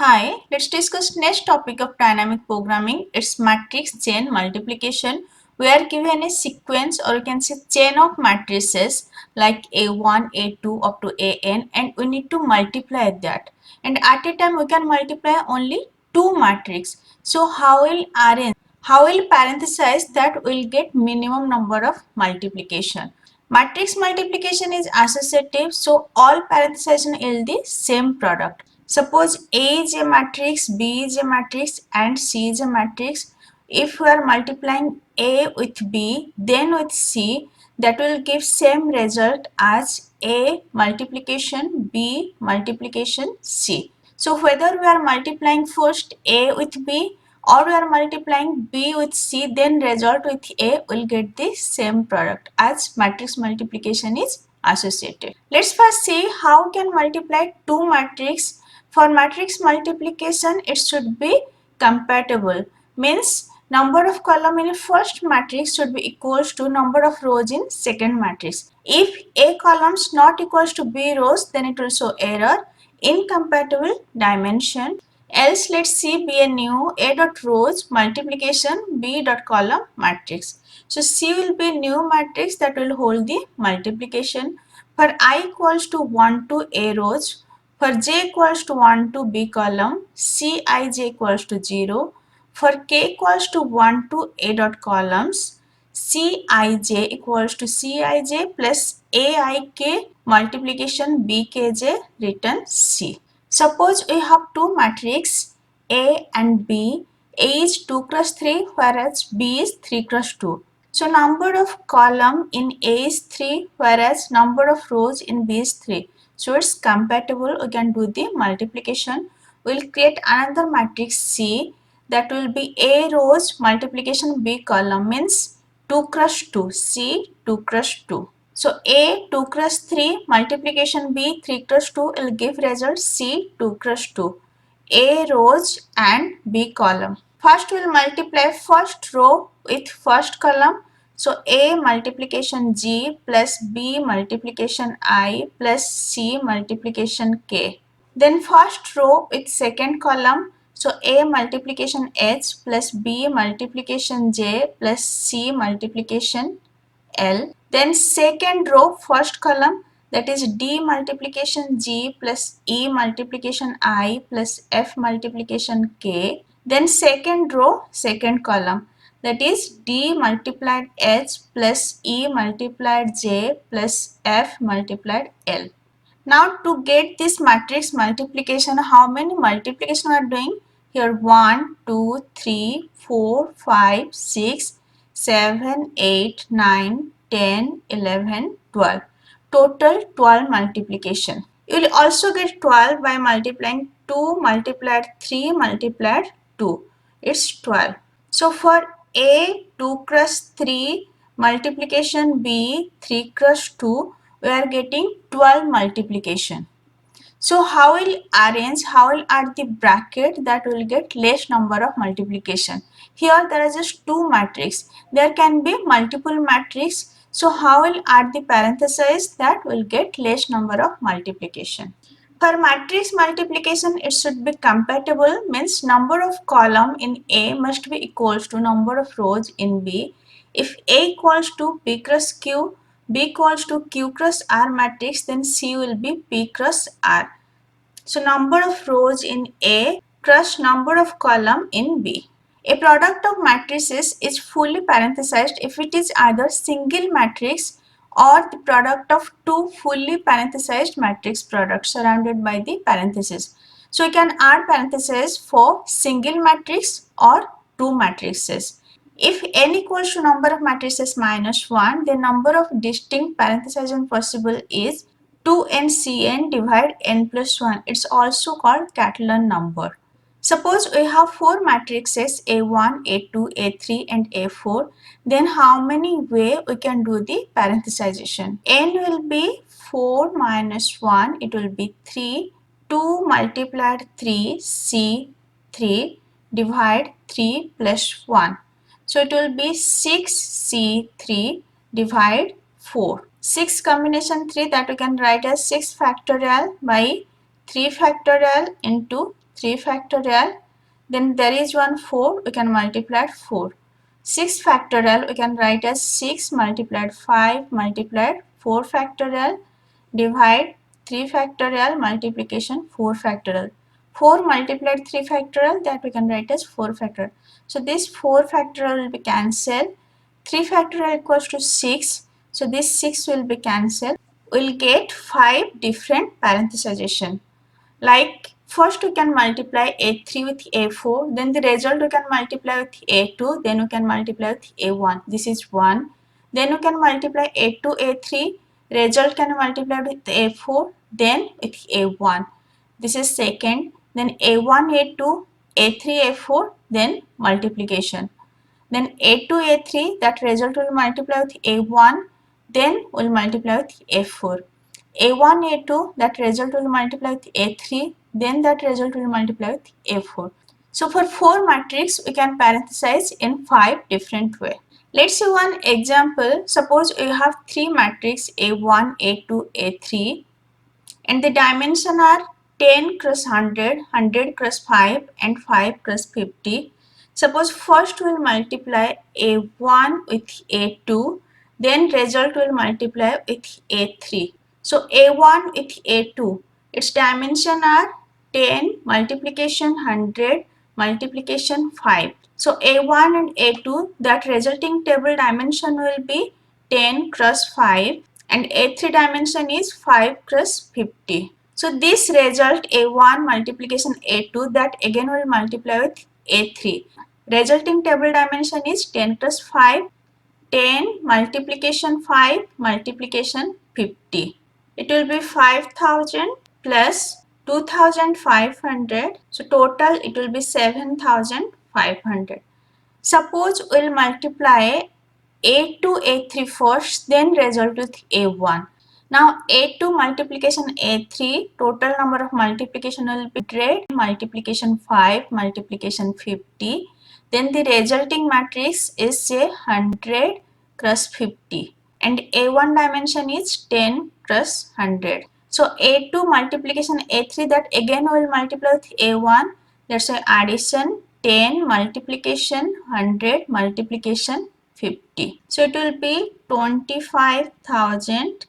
Hi, let's discuss next topic of dynamic programming. It's matrix chain multiplication. We are given a sequence or you can say chain of matrices like A1, A2 up to AN and we need to multiply that. And at a time we can multiply only two matrices. So how will arrange? How will parenthesize that will get minimum number of multiplication? Matrix multiplication is associative, so all parenthesization will the same product. Suppose A is a matrix, B is a matrix and C is a matrix. If we are multiplying A with B then with C, that will give same result as A multiplication B multiplication C. So whether we are multiplying first A with B or we are multiplying B with C, then result with A will get the same product as matrix multiplication is associated. Let's first see how we can multiply two matrices. For matrix multiplication, it should be compatible. Means number of column in first matrix should be equals to number of rows in second matrix. If A columns not equals to B rows, then it will show error, incompatible dimension. Else let's see be a new A dot rows multiplication B dot column matrix. So C will be new matrix that will hold the multiplication. For I equals to 1 to A rows, for j equals to 1 to B column, Cij equals to 0. For k equals to 1 to A dot columns, Cij equals to Cij plus Aik multiplication Bkj written C. Suppose we have two matrices A and B. A is 2 cross 3 whereas B is 3 cross 2. So number of column in A is 3 whereas number of rows in B is 3. So it's compatible. We can do the multiplication. We'll create another matrix C that will be A rows multiplication B column means 2 cross 2 C 2 cross 2. So A 2 cross 3 multiplication B 3 cross 2 will give result C 2 cross 2. A rows and B column. First we will multiply first row with first column. So A multiplication G plus B multiplication I plus C multiplication K. Then first row with second column. So A multiplication H plus B multiplication J plus C multiplication L. Then second row first column, that is D multiplication G plus E multiplication I plus F multiplication K. Then second row second column, that is D multiplied H plus E multiplied J plus F multiplied L. Now to get this matrix multiplication, how many multiplication we are doing? Here 1, 2, 3, 4, 5, 6, 7, 8, 9, 10, 11, 12. Total 12 multiplication. You will also get 12 by multiplying 2 multiplied 3 multiplied 2. It's 12. So for A 2 cross 3 multiplication B 3 cross 2, we are getting 12 multiplication. So how will arrange, how will add the bracket that will get less number of multiplication. Here there are just two matrix. There can be multiple matrix. So how will add the parenthesis that will get less number of multiplication. For matrix multiplication, it should be compatible, means number of column in A must be equals to number of rows in B. If A equals to P cross Q, B equals to Q cross R matrix, then C will be P cross R. So number of rows in A cross number of column in B. A product of matrices is fully parenthesized if it is either single matrix or the product of two fully parenthesized matrix products surrounded by the parentheses. So you can add parentheses for single matrix or two matrices. If n equals to number of matrices minus 1, the number of distinct parenthesization possible is 2ncn divide n plus 1. It's also called Catalan number. Suppose we have four matrices A1, A2, A3 and A4. Then how many way we can do the parenthesization? N will be 4 minus 1. It will be 3. 2 multiplied 3 C 3 divide 3 plus 1. So it will be 6 C3 divide 4. 6 combination 3, that we can write as 6 factorial by 3 factorial into 3 factorial. Then there is one 4, we can multiply 4. 6 factorial, we can write as 6 multiplied 5 multiplied 4 factorial, divide 3 factorial, multiplication 4 factorial. 4 multiplied 3 factorial, that we can write as 4 factorial. So this 4 factorial will be cancelled. 3 factorial equals to 6. So this 6 will be cancelled. We'll get 5 different parenthesization. Like first we can multiply a3 with a4, then the result we can multiply with a2, then we can multiply with a1. This is 1. Then we can multiply a2 a3, result can multiply with a4, then with a1. This is second. Then a1 a2 a3 a4, then multiplication. Then a2 a3, that result will multiply with a1, then will multiply with a4. a1 a2, that result will multiply with a3, then that result will multiply with a4. So for 4 matrix we can parenthesize in 5 different ways. Let's see one example. Suppose we have 3 matrix a1 a2 a3 and the dimension are 10 cross 100, 100 cross 5 and 5 cross 50. Suppose first we will multiply a1 with a2, then result will multiply with a3. So a1 with a2, its dimension are 10 multiplication 100 multiplication 5. So a1 and a2, that resulting table dimension will be 10 cross 5 and a3 dimension is 5 cross 50. So this result a1 multiplication a2, that again will multiply with a3. Resulting table dimension is 10 cross 5, 10 multiplication 5 multiplication 50. It will be 5000 plus 2500. So total it will be 7500. Suppose we'll multiply a2 a3 first, then result with a1. Now a2 multiplication a3, total number of multiplication will be 100 multiplication 5 multiplication 50. Then the resulting matrix is say 100 cross 50 and a1 dimension is 10 cross 100. So a2 multiplication a3, that again will multiply with a1, that's why addition 10 multiplication 100 multiplication 50. So it will be 25,000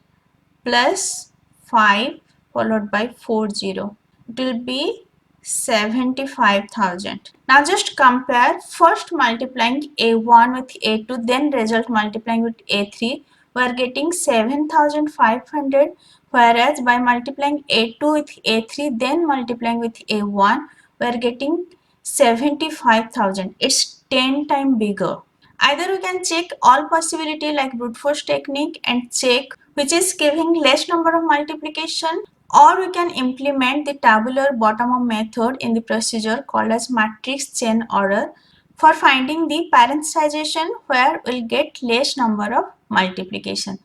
plus 5 followed by 40. It will be 75,000. Now just compare first multiplying a1 with a2, then result multiplying with a3. We are getting 7,500, whereas by multiplying a2 with a3 then multiplying with a1 we are getting 75,000. It's 10 times bigger. Either we can check all possibility like brute force technique and check which is giving less number of multiplication, or we can implement the tabular bottom-up method in the procedure called as matrix chain order for finding the parenthesization where we'll get less number of multiplication.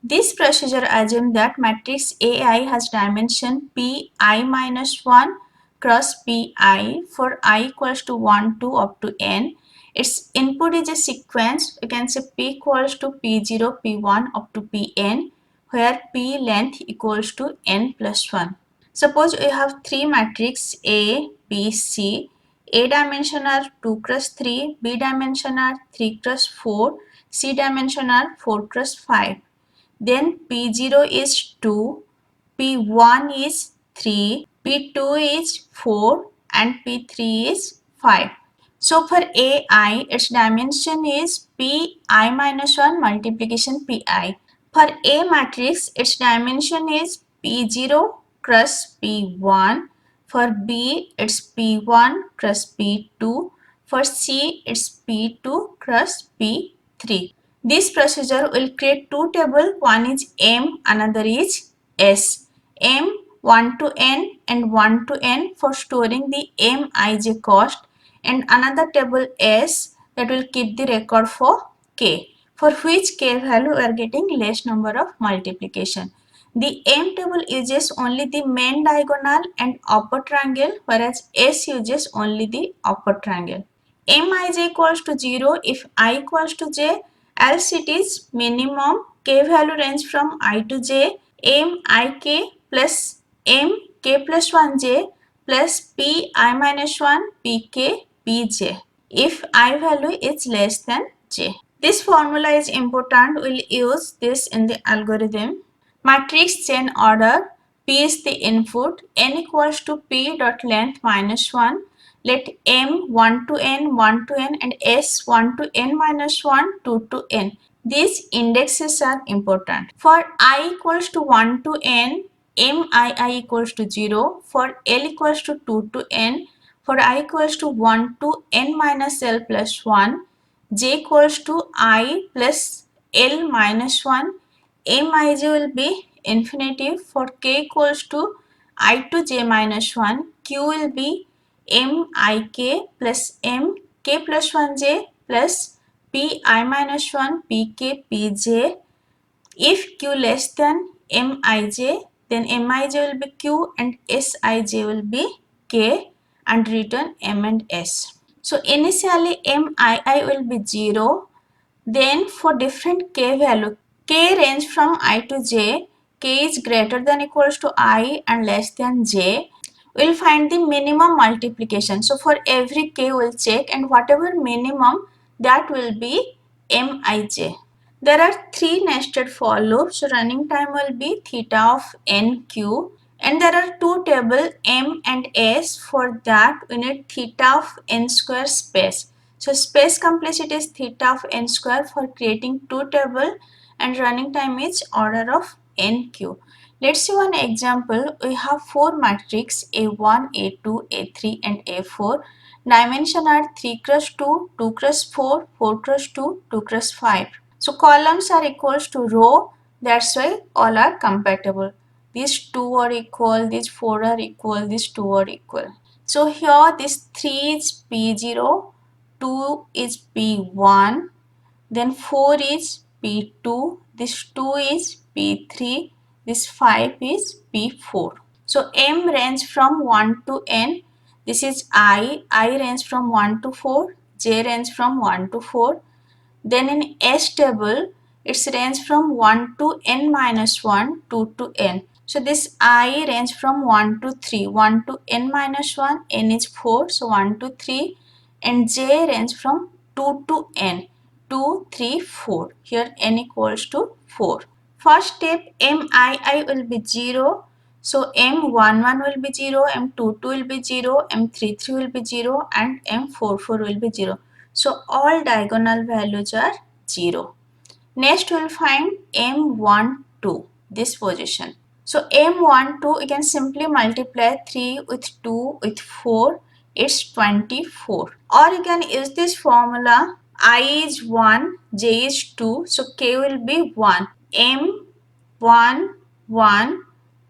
This procedure assumes that matrix AI has dimension pi minus 1 cross pi for I equals to 1 to up to n. Its input is a sequence. We can say p equals to p0, p1 up to pn, where p length equals to n plus 1. Suppose we have 3 matrix A, B, C. A dimension are 2 cross 3, B dimension are 3 cross 4, C dimension are 4 cross 5. Then P0 is 2, P1 is 3, P2 is 4 and P3 is 5. So for AI, its dimension is Pi minus 1 multiplication Pi. For A matrix, its dimension is P0 cross P1. For B, it's P1 cross P2. For C, it's P2 cross P3. This procedure will create two tables. One is M, another is S. M 1 to n and 1 to n for storing the Mij cost, and another table S that will keep the record for K, for which K value we are getting less number of multiplication. The M table uses only the main diagonal and upper triangle, whereas S uses only the upper triangle. Mij equals to 0 if I equals to j, else it is minimum. K value range from I to j, M ik plus M k plus 1j plus pi minus 1 pk pj if I value is less than j. This formula is important. We'll use this in the algorithm. Matrix chain order. P is the input. N equals to P dot length minus 1. Let M 1 to N, 1 to N and S 1 to N minus 1, 2 to N. These indexes are important. For I equals to 1 to N, MII equals to 0. For L equals to 2 to N. For I equals to 1 to N minus L plus 1. J equals to I plus L minus 1. Mij will be infinity. For k equals to I to j minus 1. Q will be mik plus m k plus 1j plus pi minus 1 pk pj. If q less than mij, then mij will be q and sij will be k and return m and s. So initially mii will be 0. Then for different k value, k range from I to j, k is greater than equals to I and less than j. We'll find the minimum multiplication. So for every k we'll check and whatever minimum that will be mij. There are three nested for loops. So running time will be theta of nq. And there are two tables m and s. For that we need theta of n square space. So space complexity is theta of n square for creating two tables and running time is order of nq. Let's see one example. We have four matrix A1, A2, A3 and A4. Dimension are 3 cross 2, 2 cross 4, 4 cross 2, 2 cross 5. So columns are equals to row. That's why all are compatible. These two are equal, these four are equal, these two are equal. So here this 3 is P0, 2 is P1, then 4 is P2, this 2 is P3, this 5 is P4. So M range from 1 to N. This is I range from 1 to 4, J range from 1 to 4. Then in S table, its range from 1 to n minus 1, 2 to n. So this I range from 1 to 3, 1 to n minus 1, n is 4, so 1 to 3. And J range from 2 to n, 2, 3, 4. Here n equals to 4. First step MII will be 0. So M11 will be 0, M22 will be 0, M33 will be 0 and M44 will be 0. So all diagonal values are 0. Next we will find M12, this position. So M12 you can simply multiply 3 with 2 with 4, it's 24. Or you can use this formula, I is 1, J is 2, so K will be 1. M1 1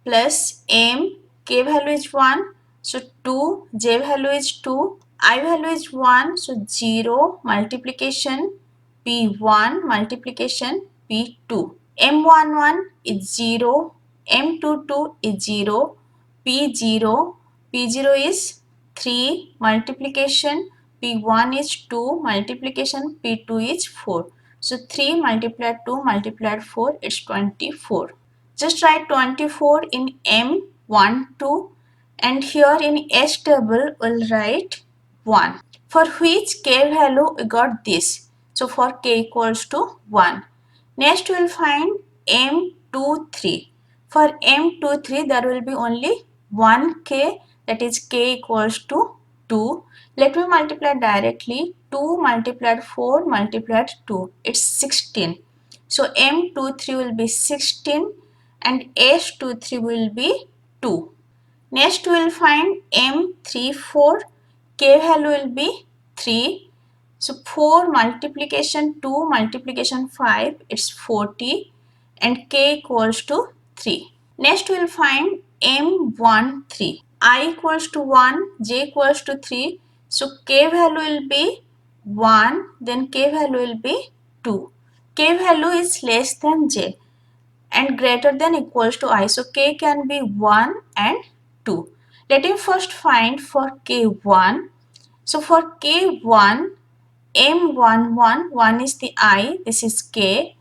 plus M, K value is 1, so 2, J value is 2, I value is 1, so 0 multiplication P1 multiplication P2. M11 is 0, M22 is 0, P0, P0 is 3 multiplication P1 is 2 multiplication P2 is 4. So 3 multiplied 2 multiplied 4 is 24. Just write 24 in M12 and here in S table we'll write 1. For which k value we got this. So for k equals to 1. Next we will find M23. For M23 there will be only one k, that is k equals to 2. Let me multiply directly. 2 multiplied 4 multiplied 2. It's 16. So M23 will be 16 and S23 will be 2. Next we will find M34. K value will be 3. So 4 multiplication 2 multiplication 5, it's 40 and k equals to 3. Next we will find M13. I equals to 1, j equals to 3. So k value will be 1, then k value will be 2. K value is less than j and greater than equals to I. So k can be 1 and 2. Let me first find for k1. So for k1, M11, 1 is the I, this is k,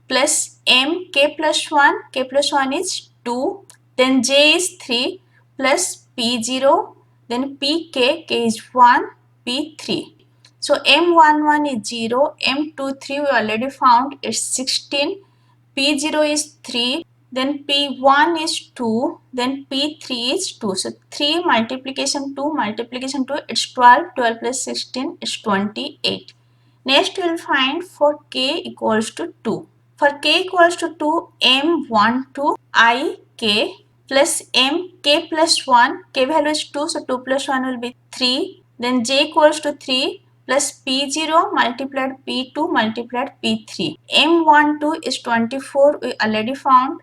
plus M, k plus 1 is 2, then j is 3, plus P0, then pk, k is 1, p3. So m11 is 0, m23 we already found is 16, p0 is 3, then p1 is 2, then p3 is 2. So 3 multiplication 2 multiplication 2, it's 12, 12 plus 16 is 28. Next we will find for k equals to 2. For k equals to 2, m12 I k plus m k plus 1, k value is 2, so 2 plus 1 will be 3. Then j equals to 3 plus p0 multiplied p2 multiplied p3. m12 is 24, we already found.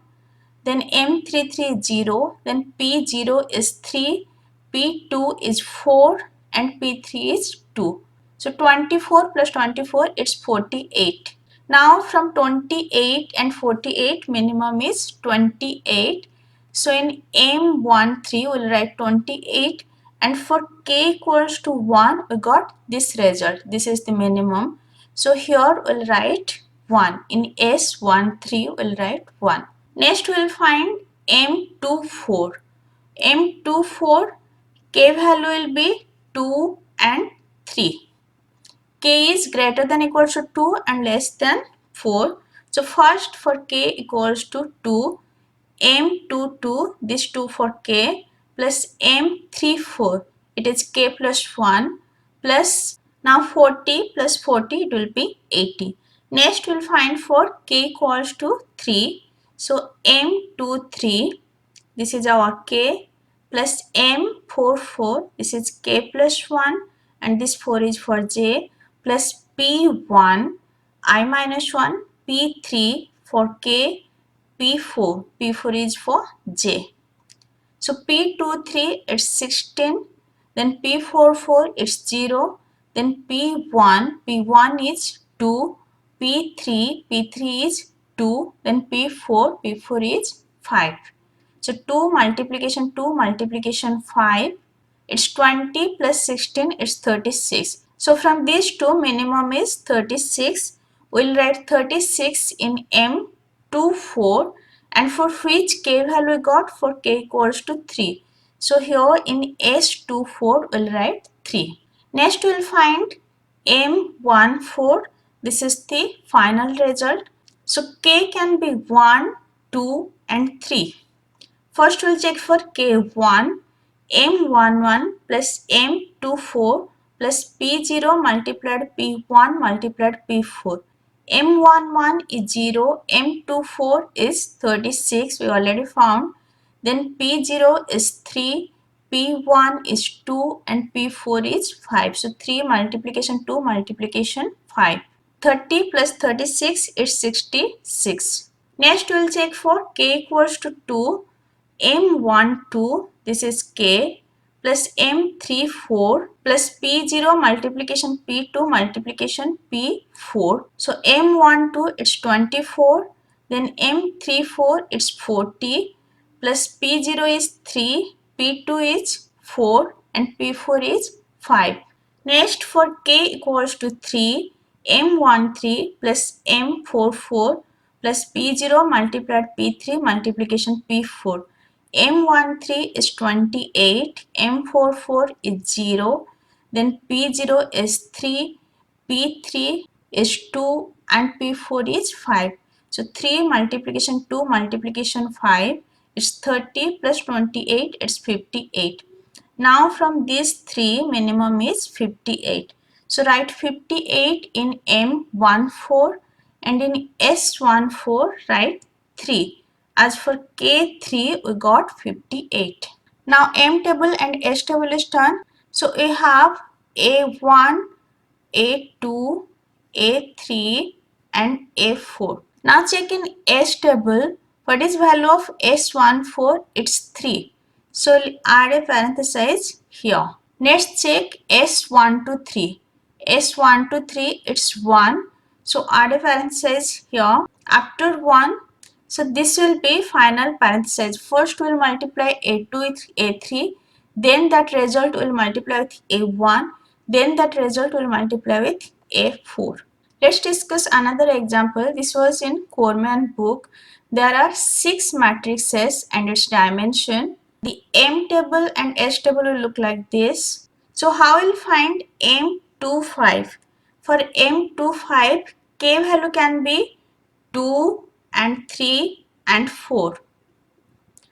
Then m33 is 0, then p0 is 3, p2 is 4 and p3 is 2. So 24 plus 24 it's 48. Now from 28 and 48 minimum is 28. So in m13 we'll write 28, and for k equals to 1 we got this result. This is the minimum. So here we'll write 1. In S13 we'll write 1. Next we will find m24. m24 k value will be 2 and 3. K is greater than equals to 2 and less than 4. So first for k equals to 2, m22, this 2 for k, plus m34, it is k plus 1, plus now 40 plus 40 it will be 80. Next we will find for k equals to 3. So m23, this is our k, plus m44, this is k plus 1 and this 4 is for j, plus p1 I minus 1, p3 for k, p4, p4 is for j. So p23 is 16, then p44 is 0, then p1 is 2, p3 is 2, then p4 is 5. So 2 multiplication 5, it's 20 plus 16 is 36. So from these two minimum is 36. We'll write 36 in m24, and for which k value we got, for k equals to 3. So here in S24 we'll write 3. Next we'll find m14. This is the final result. So k can be 1, 2 and 3. First we'll check for k1, m11 plus m24 plus p0 multiplied p1 multiplied p4. m11 is 0, m24 is 36, we already found. Then p0 is 3, p1 is 2 and p4 is 5. So 3 multiplication 2 multiplication 5. 30 plus 36 is 66. Next we will check for k equals to 2, m12, this is k, plus m34 plus p0 multiplication p2 multiplication p4. So m12 it's 24, then m34 it's 40, plus p0 is 3, p2 is 4 and p4 is 5. Next for k equals to 3, m13 plus m44 plus p0 multiplied p3 multiplication p4. m13 is 28, m44 is 0, then p0 is 3, p3 is 2 and p4 is 5. So 3 multiplication 2 multiplication 5 is 30 plus 28, it's 58. Now from these 3 minimum is 58. So write 58 in M14 and in S14 write 3. As for K3 we got 58. Now M table and S table is done. So we have A1, A2, A3 and A4. Now check in S table. What is value of S14? It's 3. So add a parenthesis here. Next check S1 to 3. S1 to 3 it's 1. So add a parenthesis here. After 1, so this will be final parenthesis. First we'll multiply A2 with A3. Then that result will multiply with A1. Then that result will multiply with A4. Let's discuss another example. This was in Corman book. There are 6 matrices and its dimension. The M table and S table will look like this. So how we'll find M25? For M25, K value can be 2 and 3 and 4.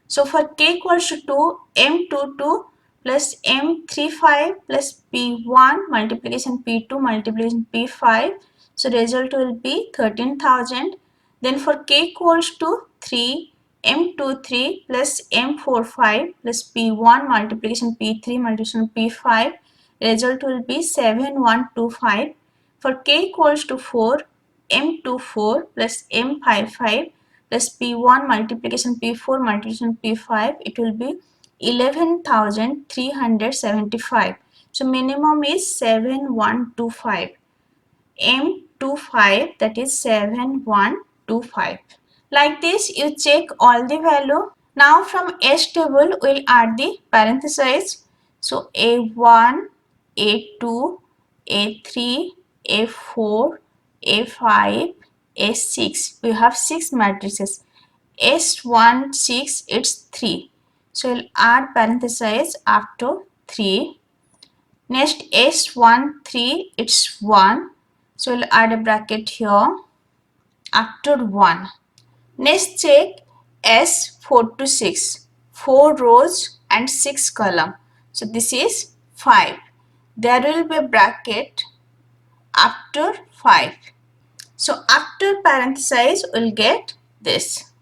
So for k equals to 2, m22 plus m35 plus p1 multiplication p2 multiplication p5. So result will be 13,000. Then for k equals to 3, m23 plus m45 plus p1 multiplication p3 multiplication p5. Result will be 7125. For k equals to 4, m24 plus m55 plus p1 multiplication p4 multiplication p5, it will be 11,375. So minimum is 7125. M25, that is 7125. Like this you check all the value. Now from S table we'll add the parentheses. So A1, A2, A3, A4, A5, A6. We have 6 matrices. S1, 6, it's 3. So we'll add parentheses after 3. Next S1, 3, it's 1. So we'll add a bracket here after 1. Next check S4 to 6. 4 rows and 6 column. So this is 5. There will be a bracket after 5. So after parenthesis we'll get this.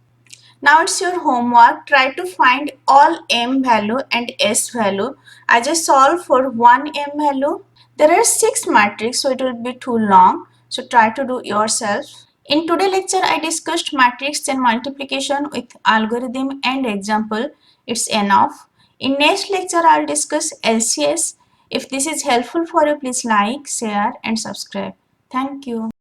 Now it's your homework. Try to find all m value and s value. I just solve for one m value. There are 6 matrices, so it will be too long. So try to do yourself. In today's lecture, I discussed matrix and multiplication with algorithm and example. It's enough. In next lecture, I'll discuss LCS. If this is helpful for you, please like, share and subscribe. Thank you.